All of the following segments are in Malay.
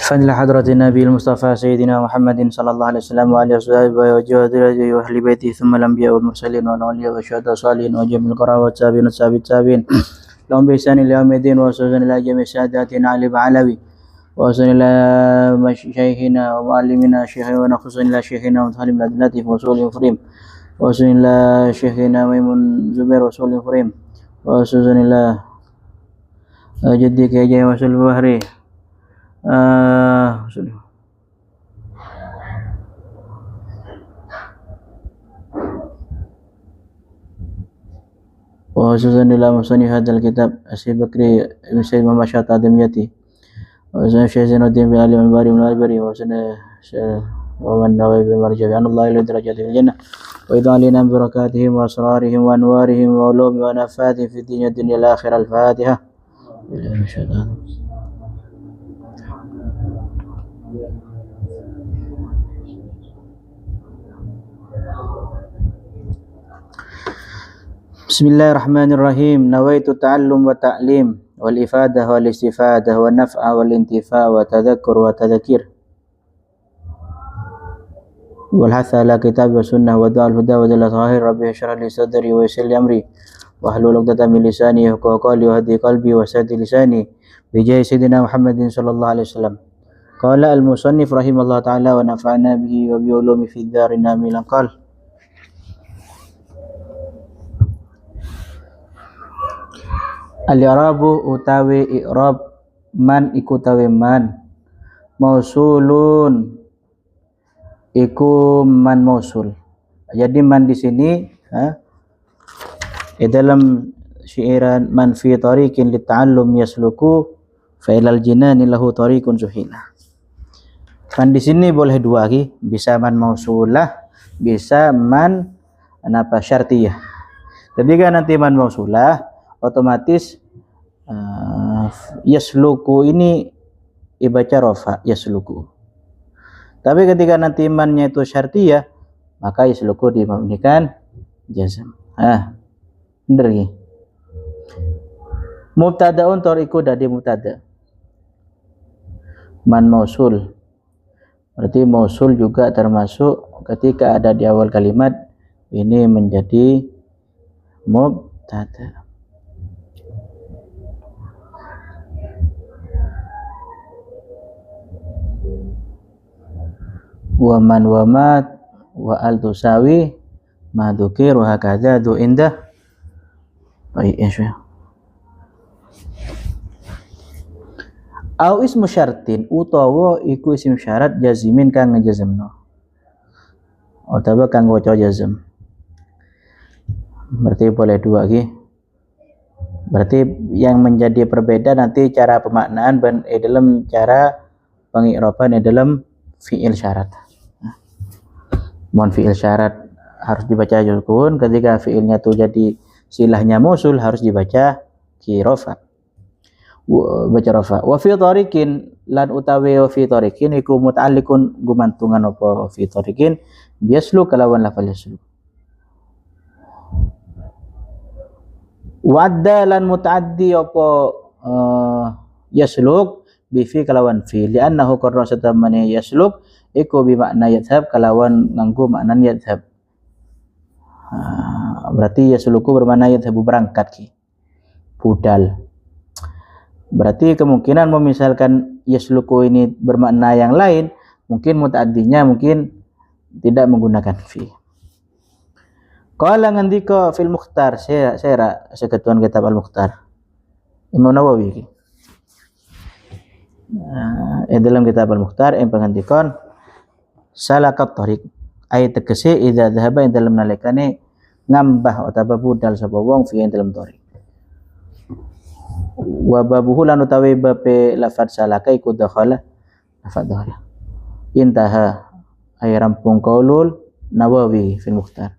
فضل حضرة النبي المصطفى سيدنا محمد صلى الله عليه وسلم وعلى وصحبه وجهده وأهل بيته ثم الأنبياء والمرسلين والأولياء والشهداء والصالحين وجميع القرابة والتابعين والتابعين لهم بإحسان إلى يوم الدين وصلى إلى جميع ساداتنا علي بعلوي وصلى إلى شيخنا ومعلمنا شيخنا ونخص إلى شيخنا ومتعلم لدلته وصول فريم وصلى إلى شيخنا ميمون زبير وصول فريم وصلى إلى جدك يا وصل بحري وخصوصا إلى مصنف هذا الكتاب الشيخ بكري بن سيد محمد شاطئ دمياطي وسنة الشيخ زين الدين بن علي بن باري بن البري وسنة ومن نوى بمرجع أن الله إلى درجات في الجنة وإذا علينا ببركاتهم وأسرارهم وأنوارهم وعلوم ونفاتهم في الدنيا الآخرة. الفاتحة. Bismillahirrahmanirrahim. Nawaitu ta'allum wa ta'lim wal ifadah wal istifadah wa naf'a wal intifa' wa tadhakkur wa tadhakir wal hatha ala kitab wa sunnah wa du'al huda wa dalla zahir. Rabbi shrah li sadri wa yassir li amri wa hlul 'uqdatam min lisani yafqahu qawli wa hadi qalbi wa saddi lisani bi jahi sayyidina Muhammadin sallallahu alaihi wasallam. Qala al-musannif rahimallahu ta'ala wa nafa'ana bihi wa bi ulumi fid darin amin. Qala al-i'rabu utawi i'rab man iku utawi man mausulun iku man mausul. Jadi man di sini dalam syiiran man fi tariqin lita'allum yasluku fa ilal jinani lahu tariqun suhila. Man di sini boleh dua lagi, bisa man mausulah, bisa man syartiyah. Ketika nanti man mausulah otomatis yasluku ini ibaca rofa yasluku. Tapi ketika nanti mannya itu syartiyah maka yasluku dimabnikan jazm. Bener nih. Mubtadaun tariqu dari mubtada. Man mausul. Berarti mausul juga termasuk ketika ada di awal kalimat ini menjadi mubtada. Wa man wa mat wa al tusawi ma dzukir wa hakadha du indah. Baik, insya. Au ismu syartin utawa iku isim syarat jazimin kang ngejazmno. Utawa kang waca jazm. Berarti boleh dua lagi. Berarti yang menjadi perbedaan nanti cara pemaknaan dalam cara pengi'raban dalam fi'il syarat. Mohon fi'il syarat harus dibaca sukun, ketika fi'ilnya itu jadi silahnya mausul harus dibaca rofa. Baca rofa. Wa fi tariqin lan utawi wa fi tariqin iku muta'alliqun gumantungan apa fi tariqin biaslu kalawan lafal yaslu. Wadda lan mutaaddi apa yasluk bi fi kalawan fi li'annahu qarra satamani yasluk iku bi makna yadhhab kalawan nganggo makna yadhhab. Berarti yasluku bermakna yadhhabu berangkat ki. Budal. Berarti kemungkinan misalkan yasluku ini bermakna yang lain, mungkin mutaaddinya mungkin tidak menggunakan fi. Qala ngandika fil Mukhtar saya seketuan kitab Al-Mukhtar Imam Nawawi. Dalam kitab Al-Mukhtar yang pengantikan salakat tariq ay tegese idza dhahaba ing dalam nalikane ngambah utawa budal sapa wong fi ing dalam tariq. Wa babuhu lan utawi bape lafaz salaka iku dakhala lafaz dakhala. Intaha ay rampung qaulul Nawawi fil Mukhtar.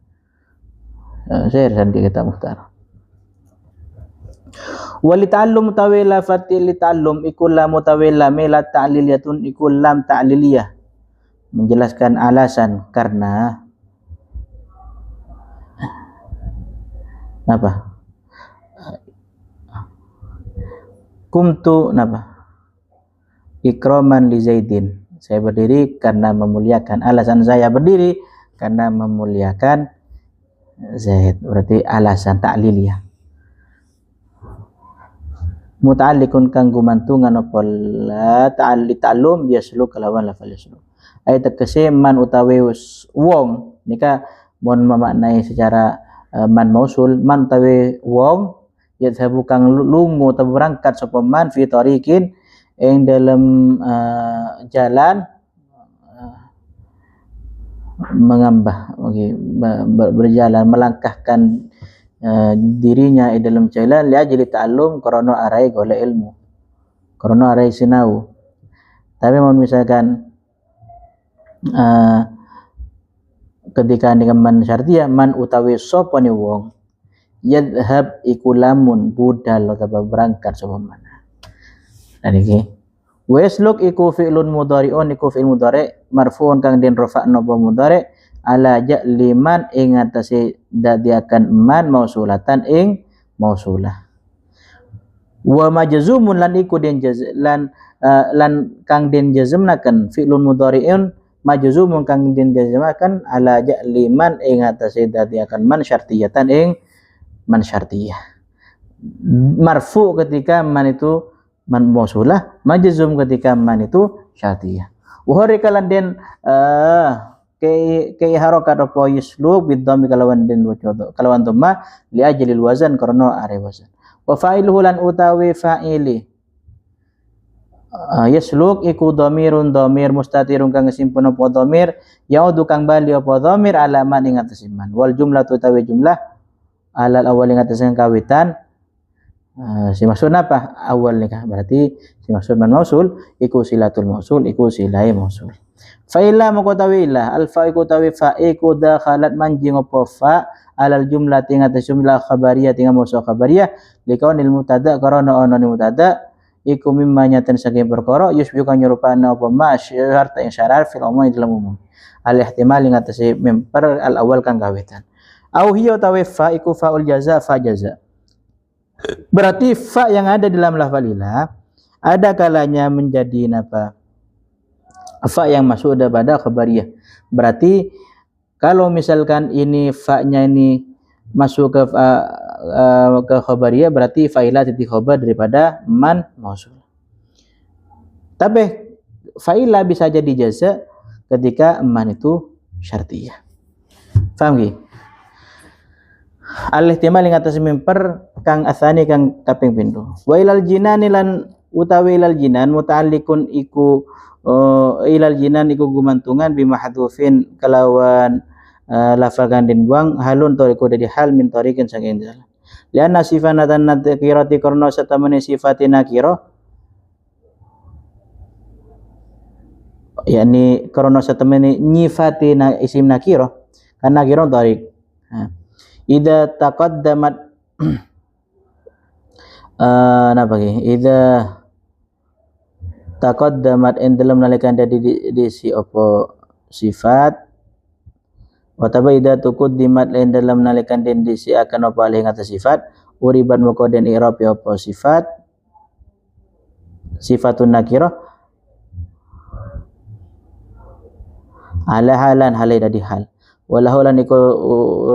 Saya di kitab Mukhtar. Walita'allum tawila fatil lita'allum ikul lam mutawila mila ta'liliyatun ikul lam ta'liliyah, menjelaskan alasan karena apa? Kumtu napa? ikraman li Zaidin. Saya berdiri karena memuliakan. Alasan saya berdiri karena memuliakan Zaid. Berarti alasan ta'liliyah. Muta'alliqun kang gumantungan apa la ta'allum yasluk kalawan lafal yasluk. Ayat tegese man utawi wong nika mon memaknai secara man mausul man utawi wong yadhabu kang lungo utawa berangkat sapa man fi tariqin ing dalam jalan mengambah berjalan melangkahkan dirinya dalam jalan li ajli ta'allum karena arai golek ilmu karena arai sinau. Tapi mau misalkan ketika dengan man syartiyah man utawi sapa ni wong yadhhab iku lamun budal utawa berangkat sapa man. Dan iki wasluk iku fi'lun mudhari'un iku fi'il mudhari' marfu'un kang den rafa'na apa mudhari' ala ja'li man ing atase dadiakan man mausulatan ing mausulah. Wa majzumun lan iku den lan kang den jazmnaken fi'lun mudhari'un majzumun kang den jazmaken ala ja'li man ing atase dadiakan man syartiyatan ing man syartiyah. Marfu ketika man itu man mausulah, majzum ketika man itu syartiyah. Wa harikalan den ke harokat apa yuslub bidhammi kalawan den kalawan dhamma li ajlil wazan karena are wazan. Wa fa'iluhu lan utawi fa'ili yasluk iku dhamirun dhamir mustatirun kang simpun apa dhamir yaudu kang bali apa dhamir alaman ing atase man wal jumlatu utawi jumlah alal awal ing atase kawitan. Si maksud apa? Awal nikah berarti si maksud man mausul iku silatul mausul iku silai mausul. Fa illa maqtawi illa al fa iku tawi fa iku dakhalat manjing apa fa alal jumlah tingkat jumlah khabariyah tingkat mausul khabariyah likaunil mutada karena ana mutada iku mimma nyatan saking perkara yusbiqan nyurupana apa ma syarta ing syarat fil umum dalam umum. Al ihtimal ing atase memper al awal kang kawitan. Au hiya tawi fa iku faul jaza fa jaza. Berarti fa yang ada dalam lafalilah ada kalanya menjadi apa? Fa yang masuk pada khabariyah. Berarti kalau misalkan ini fa-nya ini masuk ke khabariyah berarti fa'ilah titik khabar daripada man mausul. Tapi fa'ilah bisa jadi jaza ketika man itu syartiyah. Paham nggih? Al-ihtimal ing atas mimper kang asani kang kaping pindho. Wa ilal jinan lan utawi ilal jinan muta'alliqun iku ilal jinan iku gumantungan bi mahdhufin kalawan lafal kang den buang halun tariku dari hal min tariqin saking jalan. Lianna sifanatan nakirati karna satamene sifatin nakira yakni karena satamene nyifatina isim nakira kan nakira tariq. Idza taqaddamat napa ki? Idza taqaddamat in dalam nalikan di si apa sifat wa tabaida tuqaddimat in dalam nalikan den di si akan apa alih atas sifat uriban moko den i'rab apa sifat sifatun nakirah ala halan halai dari hal. Walahu lan iku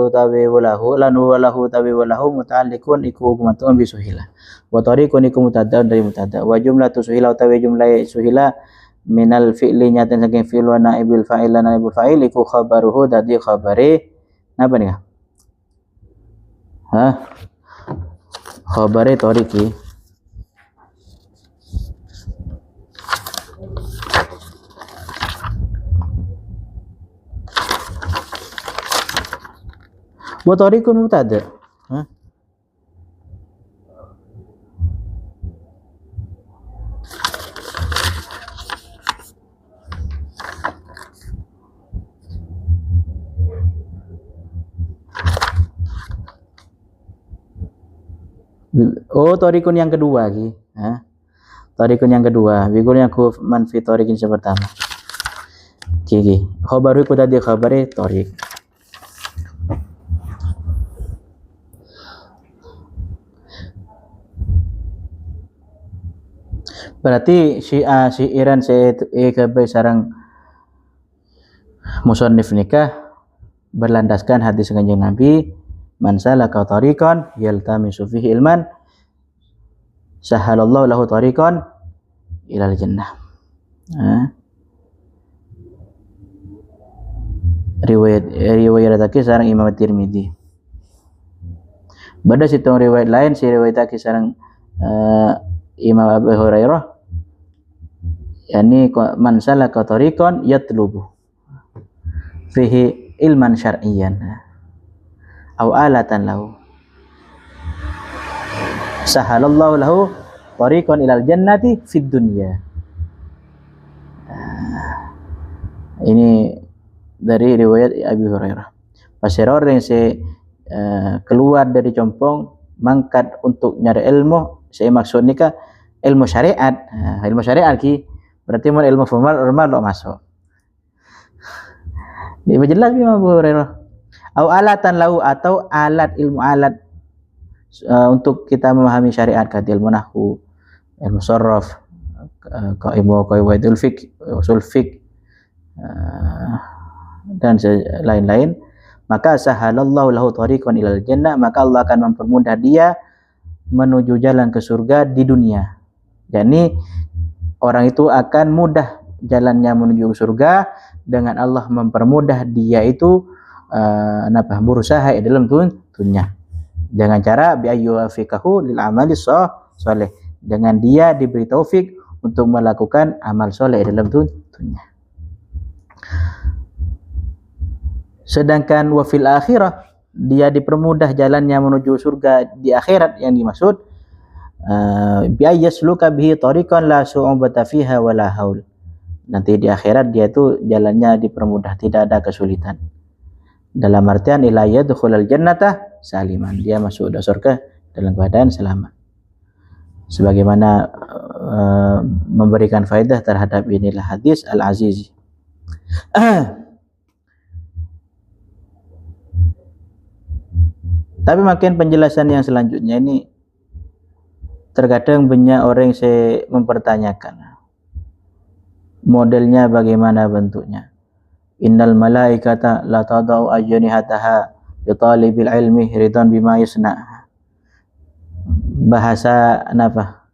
utawi walahu lan walahu utawi walahu muta'alliqun iku gumantung bi suhila wa tariqun iku mutada dari mutada wa jumlatu suhila utawi jumlah suhila minal fi'li nyaten saking fi'il wa naibul fa'il lan naibul fa'il iku khabaruhu dadi khabare napa nih? Khabare tariqi. Wa tariqun mutada. Oh, tariqun yang kedua lagi. Tariqun yang kedua. Bigul yang ku manfi tariqin yang pertama. Oke. Khabaru ku tadi khabare tariq. Berarti syi'iran kebai sarang musannif nikah berlandaskan hadis kanjeng Nabi, man salaka tariqan yaltamisu fihi ilman sahalallahu lahu tariqan ilal jannah. Riwayat sareng Imam Tirmidzi. Bada situng riwayat lain si riwayat sareng Imam Abu Hurairah, yani man salaka tariqan yatlubu fihi ilman syar'iyyan aw alatan lahu sahalallahu lahu tariqan ilal jannati fid dunya. Ini dari riwayat Abu Hurairah. Pasir orang yang keluar dari compong mangkat untuk nyari ilmu, saya maksud nikah ilmu syariat. Ilmu syariat ki berarti mau ilmu formal lo masuk. Dia jelas Imam Abu Hurairah. Au alatan lahu, atau alat, ilmu alat untuk kita memahami syariat, kata ilmu nahwu, ilmu sharaf, ilmu qawaidul fiqh, usul fiqh, dan lain-lain. Maka sahalallahu lahu tariqan ilal jannah, maka Allah akan mempermudah dia menuju jalan ke surga di dunia. Jadi orang itu akan mudah jalannya menuju surga dengan Allah mempermudah dia itu berusaha dalam dunia dengan cara bi ayyuafikahu lil amali shalih, dengan dia diberi taufik untuk melakukan amal soleh dalam dunia. Sedangkan wa fil akhirah, dia dipermudah jalannya menuju surga di akhirat, yang dimaksud bi ayyasluka bihi tariqan la su'ubata fiha wala haul. Nanti di akhirat dia itu jalannya dipermudah, tidak ada kesulitan. Dalam artian ila yadkhulul jannata saliman, dia masuk surga dalam keadaan selamat. Sebagaimana memberikan faedah terhadap inilah hadis Al-Azizi. Tapi makin penjelasan yang selanjutnya ini terkadang banyak orang yang mempertanyakan modelnya bagaimana bentuknya. Innal malaikata la tadau ajnihataha li talibil ilmi ridan bima yasna. Bahasa apa?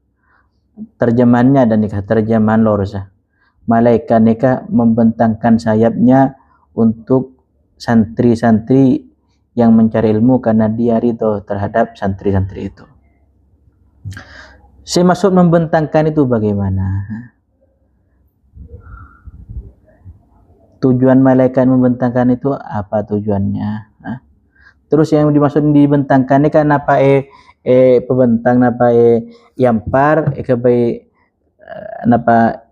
Terjemahannya dan nikah, terjemahan lorsa. Malaikat nikah membentangkan sayapnya untuk santri-santri yang mencari ilmu karena dia ridho terhadap santri-santri itu. Si maksud membentangkan itu bagaimana? Tujuan malaikat membentangkan itu apa tujuannya? Terus yang dimaksud dibentangkan ini kan apa pembentang apa yampar kebai napa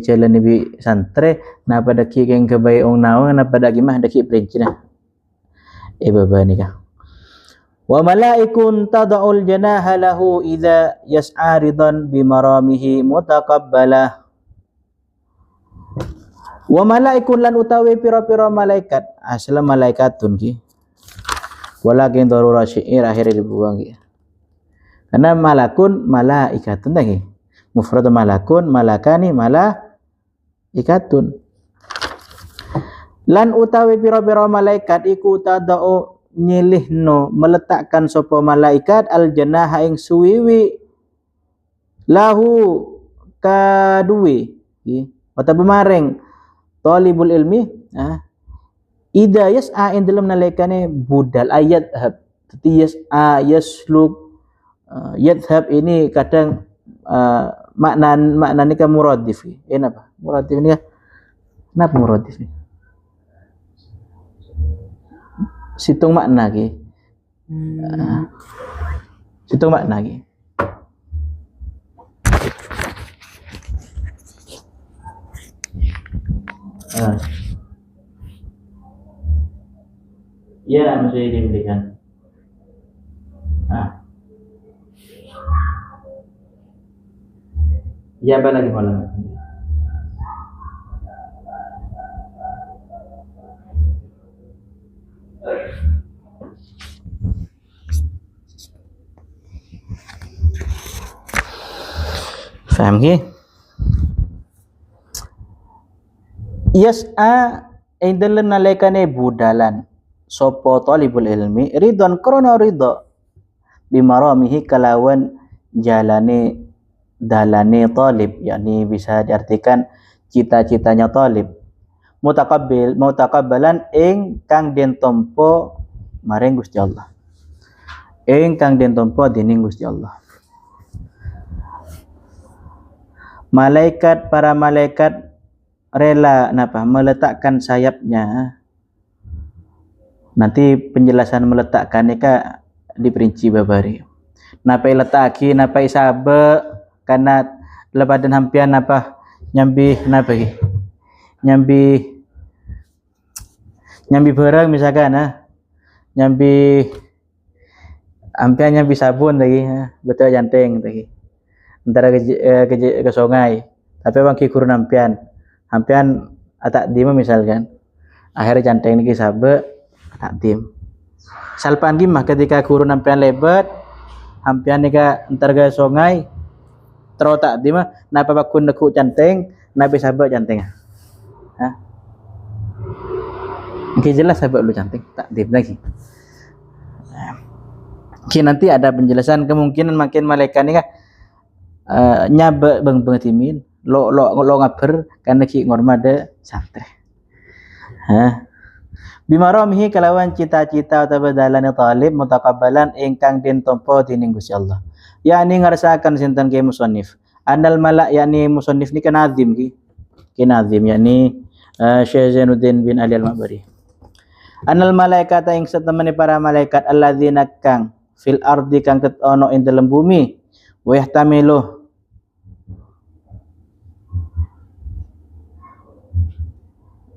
jalan ibi santre napa daki yang kebai ong nawa napa daki mah daki perincina baba nikah. Wa malaikun tad'ul janaha lahu idza yas'a ridan bi maramihi mutaqabbalah. Wa malaikun lan utawi pira-pira malaikat, asal malaikatun ki. Walakin darurah syair akhirnya dibuang ki. Karena malakun malaikatun lagi. Mufrad malakun, malakani malaikatun. Lan utawi pira-pira malaikat iku tadau nyilihno meletakkan sapa malaikat al janaha ing suwiwi lahu kaduwe atau pemareng talibul ilmi ida yas'a in dalam nalaikane budal ayat hab yas'a yasluk yadhhab ini kadang makna ni kan muradif apa muradif ni kenapa muradif ni situng makna ki situng makna ki ya mesti diberikan ya apa lagi malam Faham ke? Yas'a indal nalekane budalan sopo talibul ilmi ridon krono ridho bimaramihi kalawan jalane dalane talib, yakni bisa diartikan cita-citanya talib. Mutakabbalan ing kang den tampa maring Gusti Allah. Ing kang den tampa dening Gusti Allah. Para malaikat rela meletakkan sayapnya. Nanti penjelasan meletakkan ni ka diperinci babari. Napai letaki, napai sabe karena lepadan hampian nyambi nyambi barang misalkan nyambi hampian nyambi sabun lagi betul janteng lagi. Antara ke sungai. Tapi bang kikur hampian atak dim misalkan. Akhirnya janteng ni sabe atak dim. Salpan gimah ketika kurun hampian lebat, hampian ni antar ke sungai terotak dim napa bakun neku janteng, nabi sabe janteng. Oke, jelas sahabat lu cantik tak dim lagi. Oke, nanti ada penjelasan kemungkinan makin malaikat ni nyabe beng timin lo ngaper karena ki ngormade santre. Bimaramihi kalawan cita-cita utawa dalane talib mutakabbalan ingkang den tampa dening Gusti Allah. Yani ngarsakan sinten ke musannif. Andal malak yakni musannif ni kan azim ki nazim yakni Syekh Zainuddin bin Ali Al-Ma'bari. Anal malaikat ing setemene para malaikat alladzina kang fil ardi kang ono ing dalem bumi wa yahtamilu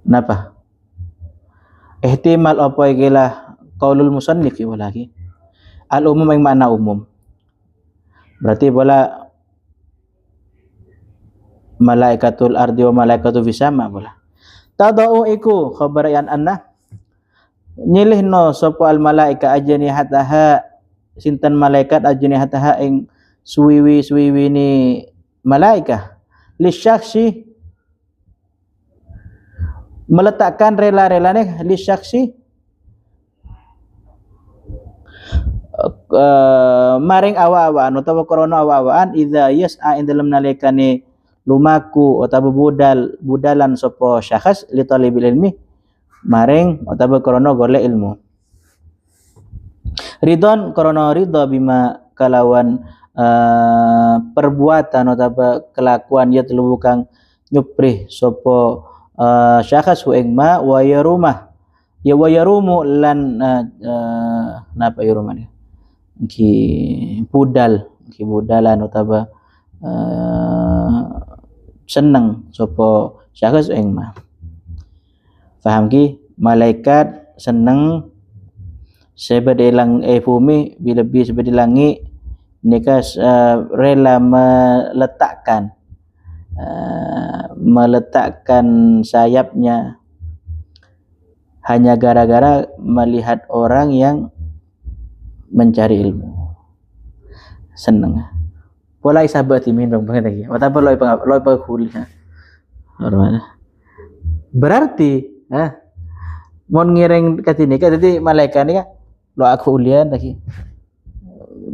napa ihtimal apa ikilah qaulul musannif lagi al umum yang makna umum berarti bola malaikatul ardi wa malaikatu fis sama bola tadau iku khabar yan anna nyilihno sapa al malaika ajnihataha sinten malaikat ajnihataha ing suwiwi ni malaika lisyaksi meletakkan rela-relane lisyaksi maring awa-awaan utawa krana awa-awaan idza yas'a ing dalem nalikane lumaku utawa budalan sapa syakhs li talibil ilmi maring utawa krana golek ilmu. Ridon krana ridha bima kalawan perbuatan utawa kelakuan ya telu kang nyuprih sapa syakhs ing ma wa yarumah ya wa yarumu lan napa yarumane ki budalan utawa seneng sapa syakhs ing ma. Faham ki malaikat seneng sebedelang bumi lebih sebedelangi nikah rela meletakkan sayapnya hanya gara-gara melihat orang yang mencari ilmu seneng pola isabat imin dong banget lagi watapo loy kuliah berarti mon ngiring katini ka dadi malaikat ni lo aku ulian lagi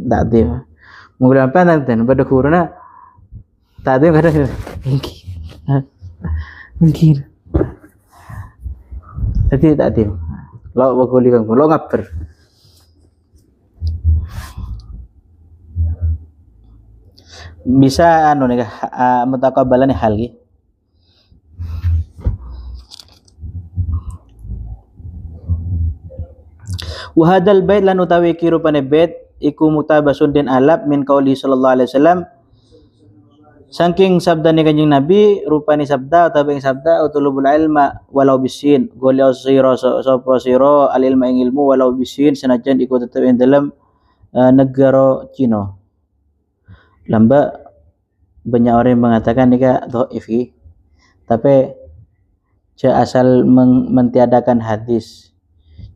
tak ada mungkin apa nanti pada kuruna tak ada kada mungkin jadi tak ada lo bakuli kang lo ngaper bisa nih mutakabbalan hal ki wa hadal bait lan utawi kirupane bait iku mutabasun den alap min qauli sallallahu alaihi wasallam saking sabdane Kanjeng Nabi rupane sabda utawa ing sabda utulubul ilma walau bisin golek sira sapa sira al ilma ing ilmu walau bisin senajan iku tetep ing dalam negara Cina. Lamba banyak orang yang mengatakan nika dhaif tapi asal mentiadakan hadis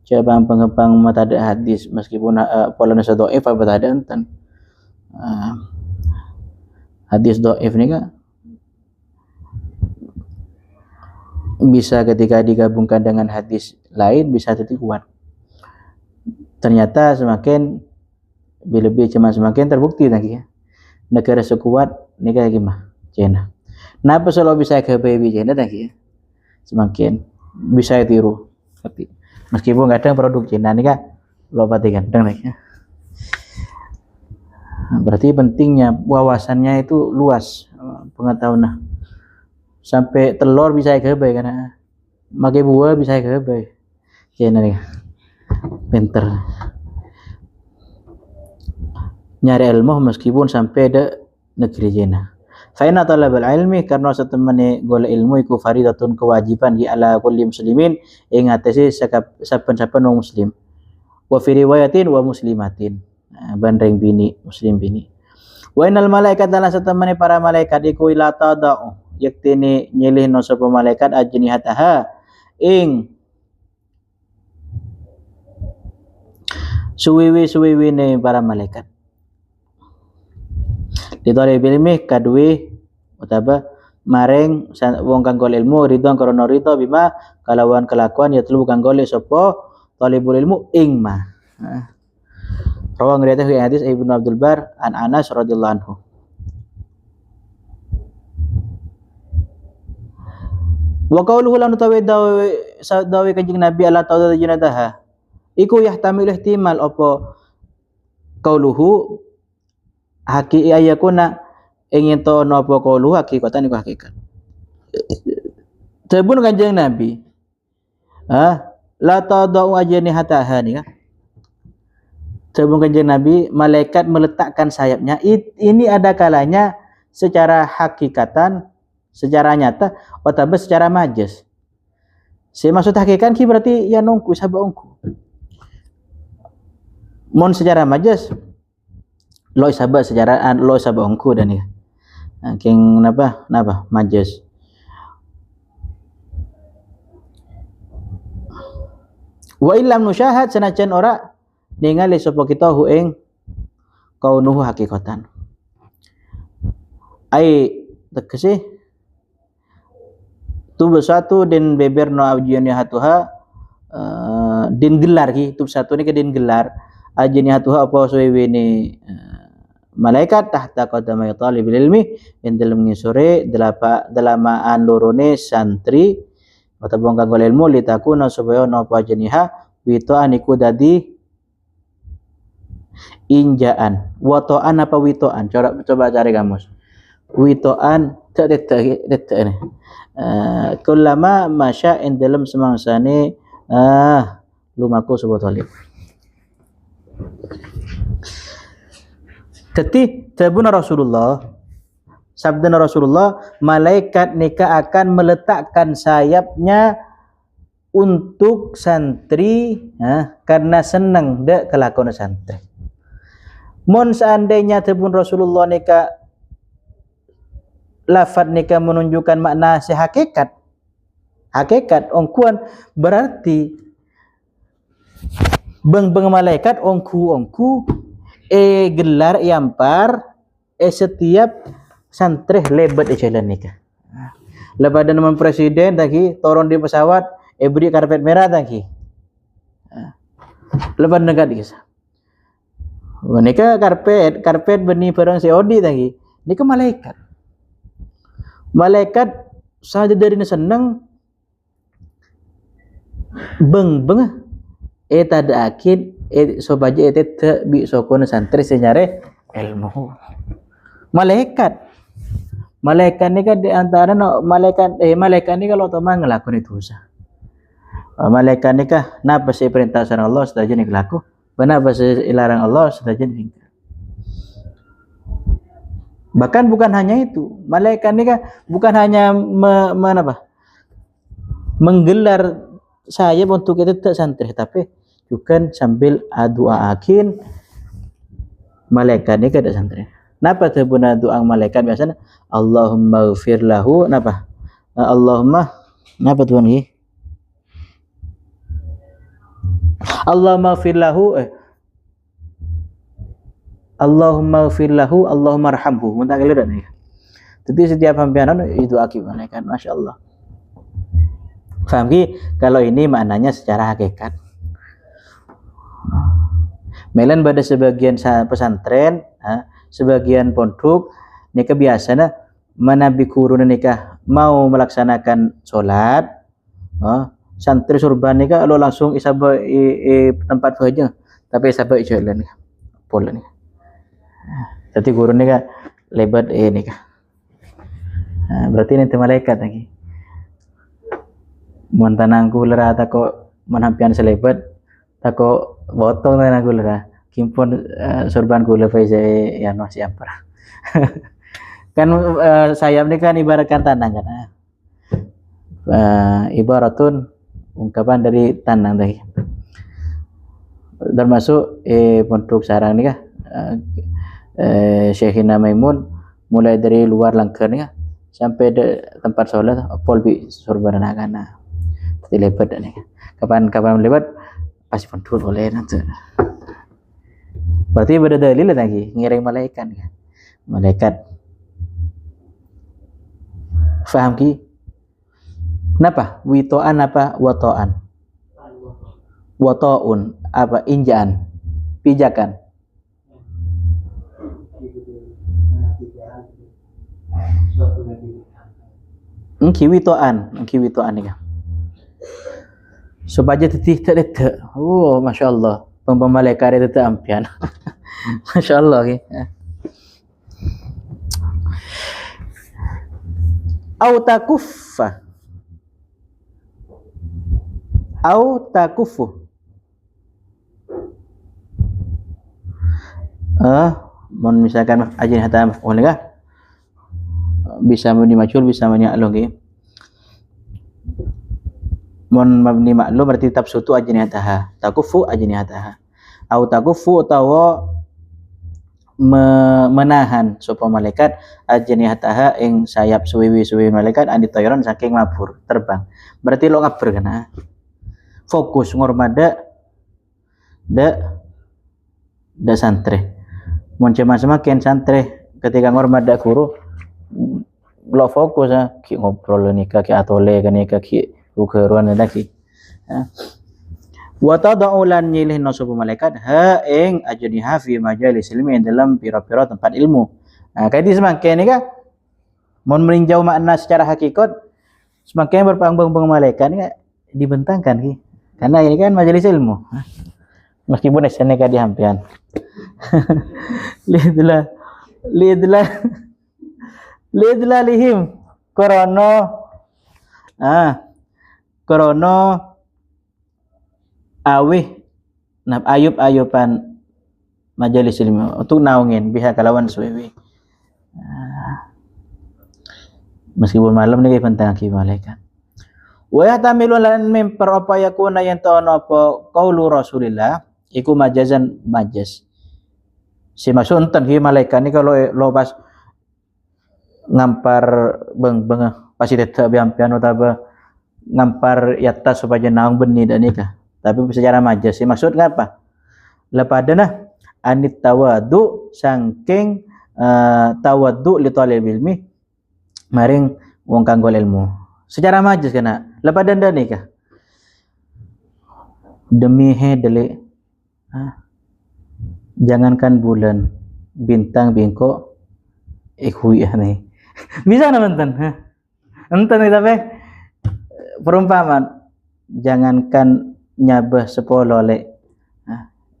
coba pengepang mata ada hadis meskipun pola nasa dhaif apa ada enten Hadis dhaif ni kan bisa ketika digabungkan dengan hadis lain bisa jadi kuat. Ternyata semakin lebih cuma semakin terbukti lagi ya. Negara sekuat ni kayak gimana? China. Kenapa selalu bisa ke baby China lagi ya? Semakin bisa tiru. Tapi meskipun kadang produk China ni kan lopati ganteng lagi ya. Berarti pentingnya wawasannya itu luas pengetahuan. Sampai telur bisa kebay karena makai buah bisa kebay. China ni pinter. Nyari ilmu meskipun sampai ada negeri China. Fa inna talabal ilmi karena satemene golek ilmu iku faridatun kewajiban di ala kulli muslimin ing atase saben-saben wong muslim. Wa fi riwayatin wa muslimatin. Bandring bini muslim bini. Wa innal malaikat lan satemene para malaikat iku ila tadau yektene nyilihno sapa malaikat ajnihataha ing suwiwi-suwiwine para malaikat. Ditore ilmi kadue utawa maring wong kang golek ilmu ridho krana ridho bima kalawan kelakuan ya telu kang golek sapa talibul ilmu ing ma. Rawang riwayat hadis Ibnu Abdul Bar an Anas radhiyallahu anhu. Wa qauluhu lan utawi dawe kanjeng Nabi ala ta'ala junataha iku yahtamil ihtimal apa qauluhu haki ayakuna ingin to napa qauluhu hakikatan iku hakikat. Sebun kanjeng Nabi la ta'dau ajnihataha ni kan. Sebelum kanjeng Nabi malaikat meletakkan sayapnya ini ada kalanya secara hakikatan secara nyata atau secara majaz. Saya maksud hakikat ki berarti ya nongku sabak ongku. Mon secara majaz lo sabak secara lo sabak ongku dan ya. King napa majaz. Wa illam nusyahad sanajan ora ningali sapa kita hu ing kaunuhu hakikatan. Ai tegese tu bersatu den beberno ajeni hatuha din gelar ki tu satu ni ke din gelar ajeni hatuha apa suwene malaikat tahta qadamai talibil ilmi ing dalem ngisore delamaan lorone santri atau kang golek ilmu litakuna supaya napa jeniha witoan iku dadi injaan. Watoan apa witoan? Coba cari kamus. Witoan tete ini. Kullama masya in dalam semangsane lumaku sebut talib. Jadi sabda Rasulullah malaikat nikah akan meletakkan sayapnya untuk santri karena senang dek kelakuan santri. Mon seandainya tebun Rasulullah nikah lafad nikah menunjukkan makna si hakikat ongkuan berarti beng malaikat ongku gelar yampar setiap santri lebat jalan nikah. Lepas nama presiden lagi turun di pesawat beri karpet merah lagi. Lepas negat kisah. Nikah karpet benih barang COD lagi. Nikah malaikat saja dari senang beng tada akid sobaje te bi sokon santri senyare ilmu. Malaikat ni kan di antara malaikat ni kalau teman ngelakuin itu dosa. Malaikat ni kah napa sih perintah sareng Allah sedaja nih laku, benapa sih larang Allah sedaja nih. Bahkan bukan hanya itu, malaikat ni kah bukan hanya menggelar saya untuk itu tak santri, tapi juga sambil doa akin malaikat ni kada santri. Napa tebuna doa malaikat biasanya Allahumma ighfir lahu napa? Allahumma napa tuan ni? Allahumma ighfir lahu Allahumma ighfir lahu Allahumma arhamhu. Mun tak keliru ni. Jadi setiap hampianan itu akibat malaikat, masya Allah. Faham ki? Kalau ini maknanya secara hakikat. Melen pada sebagian pesantren, sebagian pondok, ini kebiasaan menabi kurun nikah mau melaksanakan sholat, santri surban nikah lo langsung isaba tempat saja, tapi isaba jalan pola nih. Jadi guru nikah lebat nikah. Berarti ini malaikat lagi. Montanangku lera tako menampian selebat tako botong tanangku lera kimpon surban gula faise ya no siapa. Kan sayap ini kan ibaratkan tanang kan. Ibaratun ungkapan dari tanang tadi. Termasuk untuk sarang nih kah Syekhina Maimun mulai dari luar langkar nih sampai tempat sholat polbi surban anak-anak. Lebat nih. Kapan lebat pasti kontrol oleh nanti. Berarti beda dalil lagi ngiring malaikat ya. Malaikat. Faham ki? Kenapa? Witoan apa watoan? Watoun apa injaan? Pijakan. Engki witoan nih. Supaya tetih tak. Oh, masya Allah. Malaikat itu tak ampian. Masya Allah. Okay. Au takufu. Mohon misalkan ajin hatta maf'ul kah? Bisa mabni majhul, bisa mabni ma'lum okay. Mon mabni ma'lum berarti tabsutu ajnihataha, takufu ajnihataha. Au takufu utawa menahan sapa malaikat ajnihataha ing sayap suwi-suwi malaikat anitayron saking mabur terbang. Berarti lo ngabur kana. Fokus ngormada da santri. Mon semakin santri ketika ngormada guru lo fokus ki ngobrol nih ki atole kan ki ukeruan lagi. Wa tadaulan nyilih nasab malaikat ha ing ajniha fi majalis ilmi dalam pira-pira tempat ilmu. Kayak semakin ini kan mau meninjau makna secara hakikat semakin berpanggung malaikat ini dibentangkan ki. Karena ini kan majelis ilmu. Meskipun esane ka dihampian. Lidlah lihim Korono awih ayupan majelis ilmu untuk naungin bisa kalawan suwi. Meskipun malam ni penting ki malaikat. Wa yahtamilu lan mimper apa yakuna yang ta'ana apa qaulu Rasulillah iku majazan majaz. Si maksud enten ki malaikat ni kalau lo pas ngampar beng pasti tetap biampian atau ngampar yatta supaya naung benih dan nikah. Tapi secara majaz sih maksud apa? Lepadana anit tawadu saking tawaddu li talibil ilmi maring wong kanggo ilmu. Secara majaz kana lepadan dan nikah. Demi dele jangankan bulan bintang bingko ikhui nih. Bisa nonton. Enten tapi perumpamaan jangankan nyabah 10 lek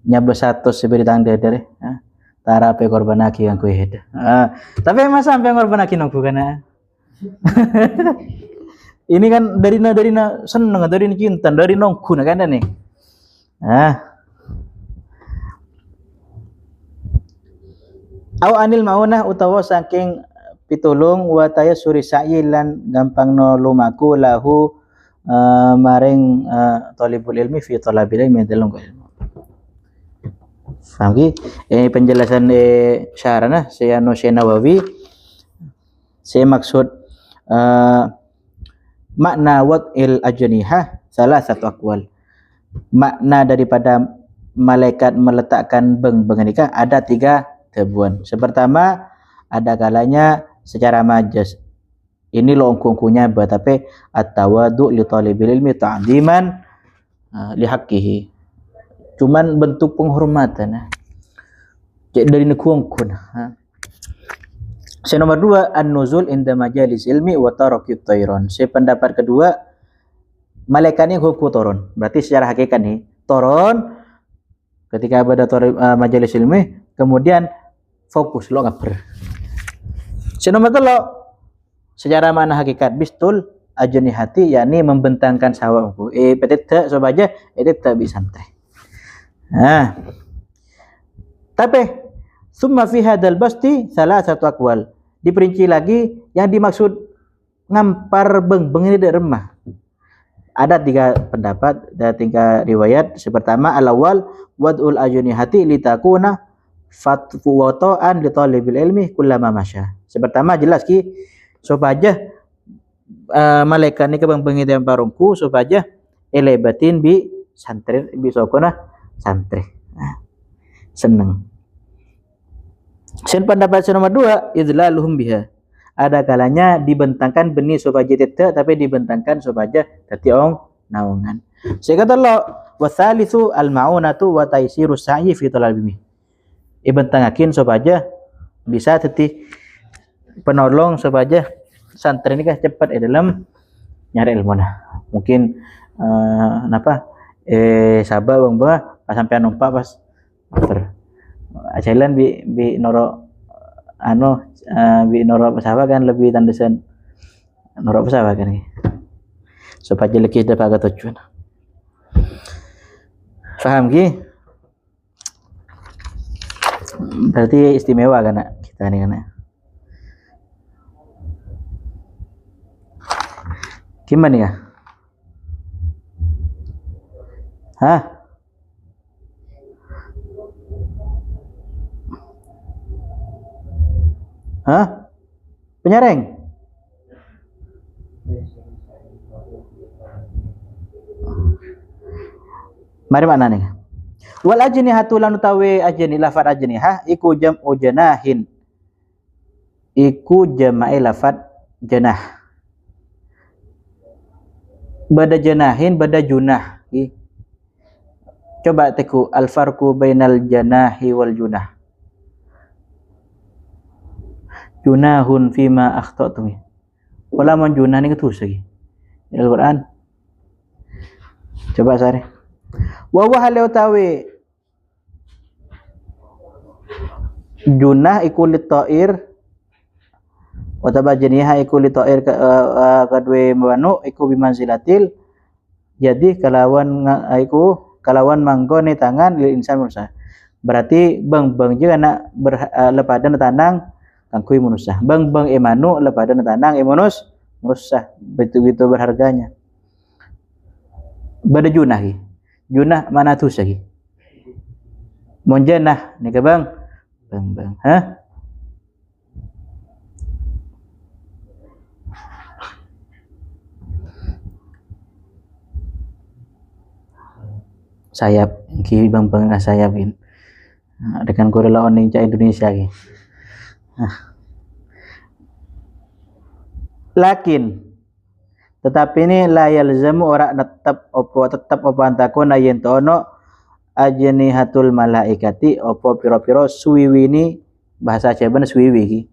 nyabah 100 seberi tang dedere tara pe korban aki yang kuhed tapi masa sampai korban aki nang bukan ini kan dari seneng dari cinta dari nongku kan nih au anil maunah utawa saking pitulung wa tayassuri sa'ilan gampang no lumaku lahu maring talibul ilmi fi talabil ilmi dalam ilmu. Paham ki? Penjelasan syarana saya Nawawi saya maksud makna wad'il ajnihah salah satu aqwal. Makna daripada malaikat meletakkan beng nikah ada 3 tebuan. Pertama ada kalanya secara majas ini lo ungku-ungkunya tapi at-tawadu li talibil ilmi ta'ziman li haqqihi, cuman bentuk penghormatan cek dari nekungkun. Nomor 2 an-nuzul inda majalis ilmi wa tarakit tayron. Pendapat kedua, malaikatnya hukum turun. Berarti secara hakikat nih turun ketika pada majalis ilmi, kemudian fokus lo ngaper. Nomor 3 secara makna hakikat bistul ajni hati, yakni membentangkan sawahku petita sobaja tak bisa santai. Tapi summa fi hadzal basti salasatu aqwal. Diperinci lagi yang dimaksud ngampar beng ini dari remah. Ada 3 pendapat dan 3 riwayat. Pertama al-awwal wad'ul ajni hati litakuna fatwatan li talibil ilmi kullama masya. Pertama jelas ki supaya malaikat ni kebang-bengi dan parungku supaya elebatin bi santri bi sokona santri. Seneng. Pendapat nomor 2 idlaluhum biha. Ada kalanya dibentangkan benih supaya tidak, tapi dibentangkan supaya dadi naungan. Saya kata Allah wasalisu al-ma'unatu wa taisiru sa'i fi talabihi. Ibentangakin supaya bisa dadi penolong supaya santri ini cepat dalam nyari ilmu nah. Mungkin sabar bang pas sampai numpak pas jalan bi noro bi noro pesawat kan lebih tandesan noro pesawat kan supaya lagi dapat tujuan. Paham ki? Berarti istimewa kan kita ini kan. Gimana ya? Penyareng? Mari mana nih? Wal ajnihatu lan utawi ajni lafat ajniha iku jam'u janahin. Iku jama'i lafat janah. Bada janahin bada junah. Coba teku al farqu bainal janahi wal junah. Junahun fima akhtatu. Wala man junah ni ketus lagi. Al-Qur'an. Coba sare. Wa wa halau tawi junah iku li ta'ir wa tabajaniha iku li ta'ir kadwe manu iku bimanzilatil jadi kalawan manggone tangan lil insan manusia. Berarti bang je anak lepadan tanang kangkui manusia. Bang emanu lepadan tanang manusia. Betul-betul berharganya. Bada junah ki. Junah mana tu sagi? Monjanah ni ke bang? Bang. Sayap ki bang sayapin. Dengan gorila oning ca Indonesia ki. Lakin tetapi ini la yalzamu ora tetap opo antakun ayen tono ajnihatul malaikati opo piro-piro suwiwini bahasa Jawa suwiwi ki.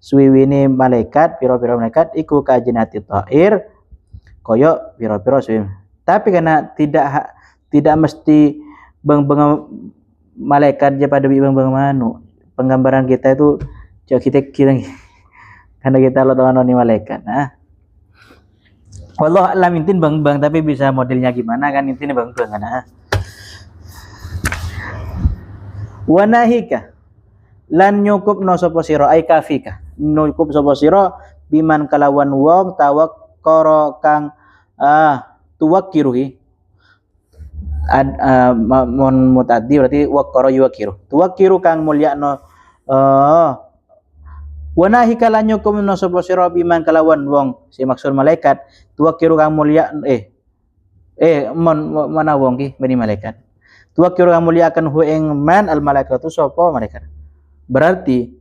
Suwiwini malaikat piro-piro malaikat iku kajnati ta'ir koyo piro-piro suwiwi. Tapi karena tidak mesti bang malaikat aja pada bang manu. Penggambaran kita itu kita karena kita lo tahu nih malaikat. Wallah alam intin bang tapi bisa modelnya gimana kan intinya bang kan. Wanahika lan nyukup no sapa sira ai kafika nyukup sapa sira biman kalawan wong tawakkara kang tuwakkiruhi mon mutaddi berarti wakkara yuwakkiru tuwakkiru kang mulyakno wanahika lan nyukup no sapa sira biman kalawan wong si maksud malaikat tuwakkiru kang mulya mana wong ki bani malaikat tuwakkiru kang mulya akan hu ing man al malaikatu sapa malaikat berarti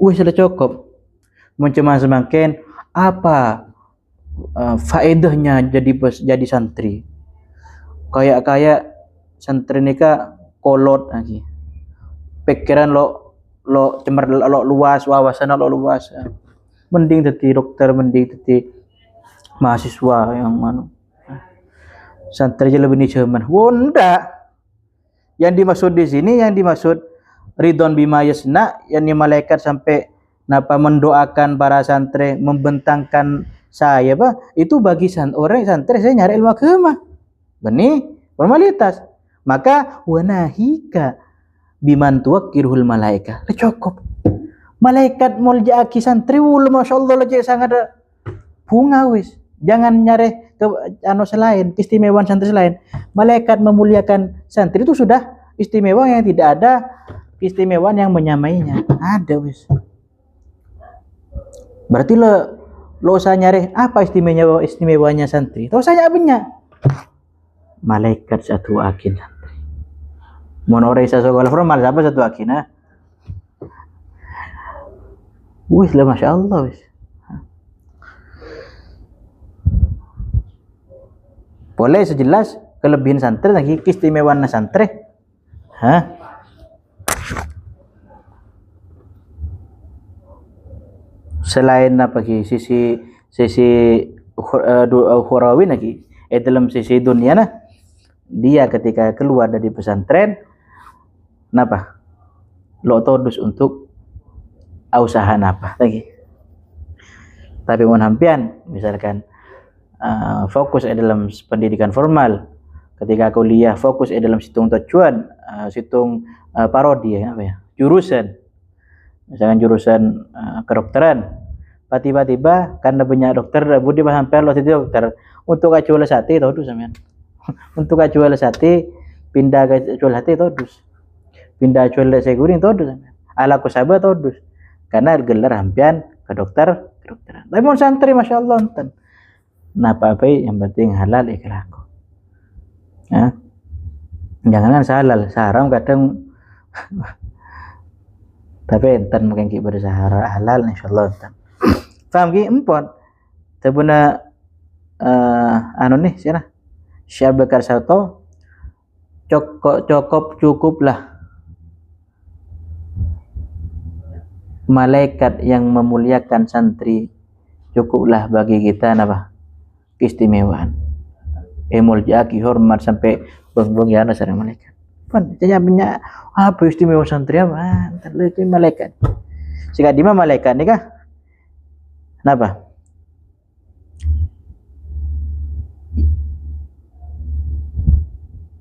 sudah cukup. Mencuma semakin apa faedahnya jadi santri. Kayak santri nikah kolot lagi. Pikiran lo cemer lo luas, wawasan lo luas. Mending jadi dokter, mending jadi mahasiswa yang mana. Santri aja lebih niceman. Enggak. Yang dimaksud di sini, yang dimaksud ridon bima yasna, yang malaikat sampai napa mendoakan para santri, membentangkan saya, itu bagi orang santri saya nyari ilmu agama. Benih formalitas. Maka wanahika biman tuwakirul malaika. Cukup. Malaikat muljaki santri masyaallah lagi sangat bunga wis. Jangan nyari ke selain keistimewaan santri lain. Malaikat memuliakan santri itu sudah istimewa, yang tidak ada keistimewaan yang menyamainya. Ada wis. Berarti lo usah nyari apa istimewanya santri. Tahu saya apanya? Malaikat satu akin santri. Monore sa sekolah formal siapa satu akin, ha? Wis lah masyaallah wis. Boleh sejelas kelebihan santri lagi keistimewaan santri. Selain apa sisi khurawi lagi dalam sisi dunia nah, dia ketika keluar dari pesantren kenapa lo todus untuk usaha apa lagi. Tapi mun hampian misalkan fokus dalam pendidikan formal, ketika kuliah fokus dalam situng tujuan, situng parodi jurusan, misalkan jurusan kedokteran, tiba-tiba karena banyak dokter budi sampai lo itu dokter untuk acual sate todus sampean. Untuk acual sate pindah ke acual hati todus, pindah acual seguring todus sampean, ala kusaba todus karena gelar hampian kedokteran. Tapi mau santri masyaallah enten napa yang penting halal ikhlaku. Jangan halal haram kadang tapi enten mungkin ki bersahara halal insyaallah enten. Paham ki empon tebuna nih sira Syekh Bakar Sato cukuplah malaikat yang memuliakan santri, cukuplah bagi kita napa keistimewaan. Muljaki hormat sampai beng-beng ya sareng malaikat. Pun jadinya apa istimewa santri apa? Terlebih malaikat. Jika di mana malaikat nih kah? Kenapa?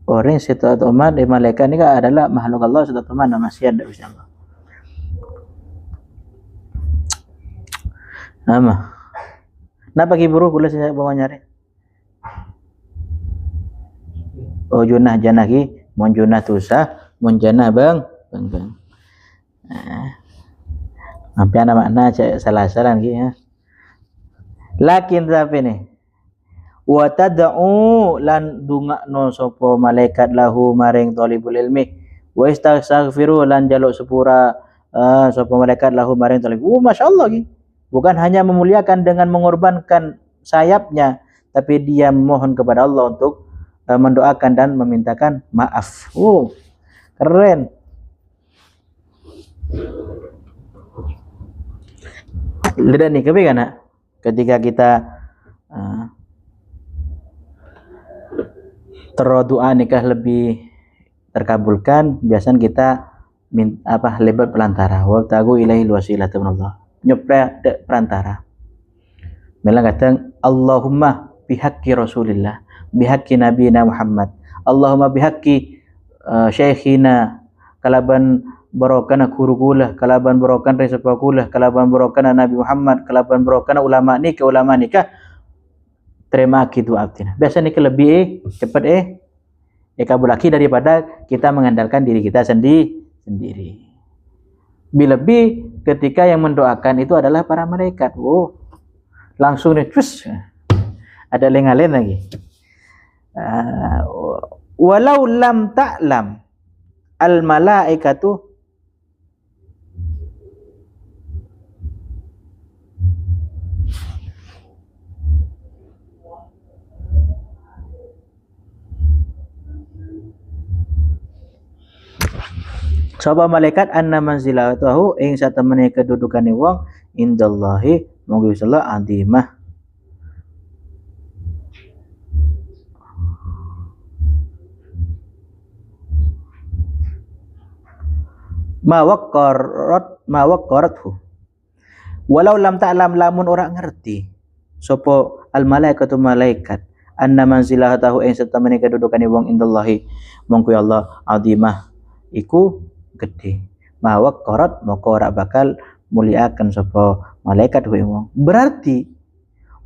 Orang setiap umat di malaikat ini adalah makhluk Allah setiap umat masih ada insyaallah. Nama. Napa ki buru kula saya bawa nyari. Oh junah janah ki, mon junah tusa, mon janah bang. Apa makna salah-salah ki ya. Lakin tapi nih wa tad'u lan dungakno sapa malaikat lahu maring talibul ilmi wa istaghfiru lan jaluk sepura sapa malaikat lahu maring talib. Masyaallah ki. Bukan hanya memuliakan dengan mengorbankan sayapnya, tapi dia mohon kepada Allah untuk mendoakan dan memintakan maaf. Keren. Lihat nih kan ketika kita doa nikah lebih terkabulkan, biasanya kita lebat pelantara wa tagu ilahi wasilah Allah. Nyopra perantara. Mela kata Allahumma bihaqqi Rasulillah, bihaqqi Nabiyina Muhammad. Allahumma bihaqqi syekhina kalaban barokana kurukulah, kalaban barokana resepakulah, kalaban barokana Nabi Muhammad, kalaban barokana ulama nikah. Terima gitu abdina. Biasanya lebih cepat kabulaki daripada kita mengandalkan diri kita sendiri. Lebih ketika yang mendoakan itu adalah para malaikat. Langsung nih cus. Ada lengan lagi. Walau lam ta'lam al malaikatu Sapa malaikat anna manzilatahu ing satemene kedudukane wong indallahi monggo Allah azimah. Ma waqqarathu walau lam ta'lam lamun ora ngerti sapa al malaikatu malaikat anna manzilatahu ing satemene kedudukane wong indallahi monggo Allah azimah iku gede. Mawak korot moko ora bakal muliakan sapa malaikat wong. Berarti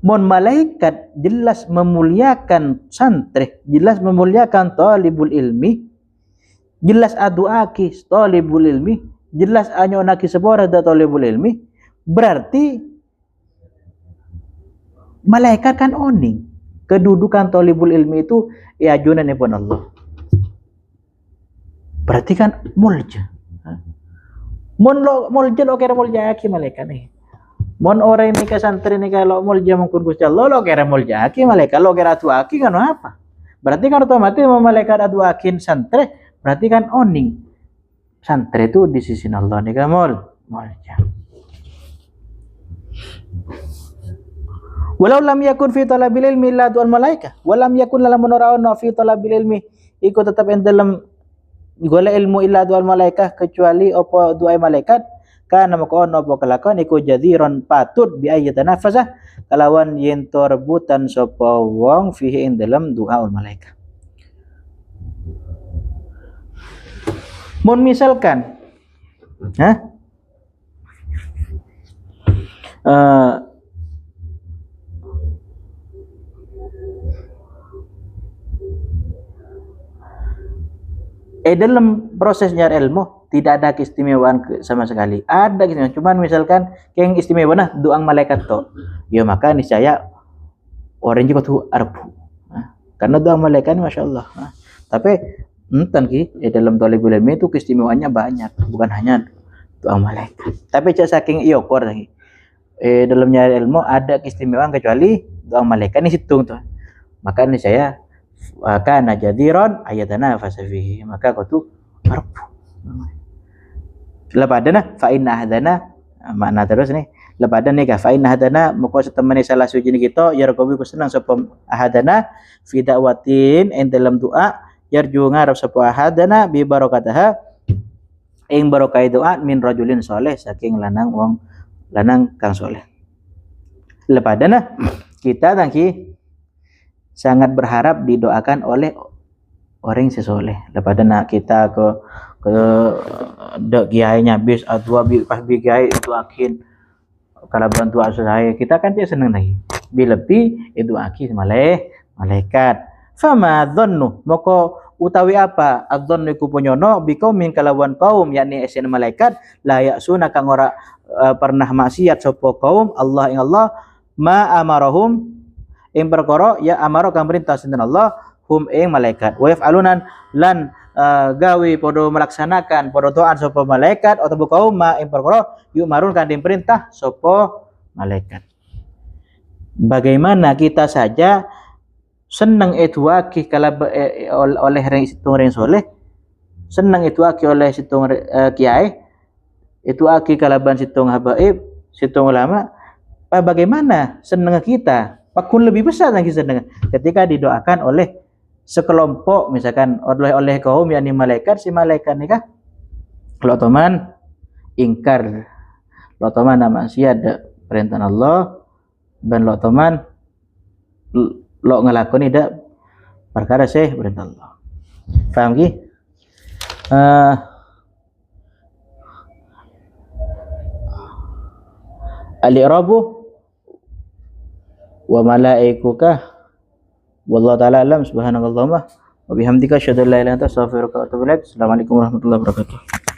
mon malaikat jelas memuliakan santri, jelas memuliakan talibul ilmi, jelas aduaki talibul ilmi, jelas anyonaki sepora da talibul ilmi. Berarti malaikat kan oning. Kedudukan talibul ilmi itu iajunan pun Allah. Berarti kan mulja. Mon lo mulja lo kira mulja aki malaikat nih. Mon orang ini ke santri ini kalau mulja mungkin Gusti Allah lo kira mulja aki malaikat lo kira atu aki kan apa? Berarti kan otomatis malaikat atu akin santri berarti kan oning. Santri itu di sisi Allah nih kan mulja. Walau lam yakun fi talabil ilmi illa du'al malaikah. Walam yakun lalam menurauna fi talabil ilmi ikut tetap yang dalam golek ilmu illa du'al malaikah kecuali apa doa malaikat kana maka ono apa kelakon iku jadiron patut bi ayatana fasah kalawan yen to rebutan sapa wong fihi ing dalam doa malaikat. Mun misalkan dalam proses nyari ilmu tidak ada keistimewaan sama sekali. Ada keistimewaan, cuman misalkan yang istimewa nah doang malaikat to. Ya maka niscaya orang juga tuh arbu. Karena doang malaikat Masya Allah. Tapi enten ki dalam talibul ilmi itu keistimewaannya banyak, bukan hanya doang malaikat. Tapi cak saking iokor lagi. Dalam nyari ilmu ada keistimewaan kecuali doang malaikat ini hitung tuh. Maka niscaya kana jadiron ayatana fasafihi maka kau tu arbu lepadana fa inna hadana makna terus nih lepadan nih fa inna hadana muka setemani salah suci kita yarqabi ku senang sapa ahadana fi da'watin ing dalam doa yarju ngarep sapa ahadana bi barakataha ing barokah doa min rajulin saleh saking lanang wong lanang kang saleh lepadana kita tangki sangat berharap didoakan oleh orang sesoleh daripada nak kita ke dek kiainya bis atau pas bi kiai itu akin kalau bantu saya kita kan dia senang lagi lebih itu akin malaikat fama dhannu moko utawi apa adzannu iku punyono biqaumin kalawan kaum yakni esen malaikat la ya'suna kang ora pernah maksiat sapa kaum Allah ing Allah ma amarahum ing perkara ya amaro kang perintah sinten Allah hum ing malaikat wa yaf'alunan lan gawe padha melaksanakan padha taat sapa malaikat atau kaum ma ing perkara yumarun kang diperintah sapa malaikat. Bagaimana kita saja senang itu akih kala oleh orang soleh, senang itu akih oleh situng kiai, itu akih kalaban situng habaib, situng ulama. Bagaimana senang kita? Pakun lebih besar lagi senang ketika didoakan oleh sekelompok misalkan oleh kaum yakni malaikat si malaikat nikah kalau teman ingkar lo teman nama si ada perintah Allah dan lo teman lo ngelakoni dak perkara sih perintah Allah paham ki al-i'rabu wa malaikuka wallahu ta'ala alam subhanakallahumma wa bihamdika asyhadu an la ilaha illa anta astaghfiruka wa atubu ilaik. Assalamualaikum warahmatullahi wabarakatuh.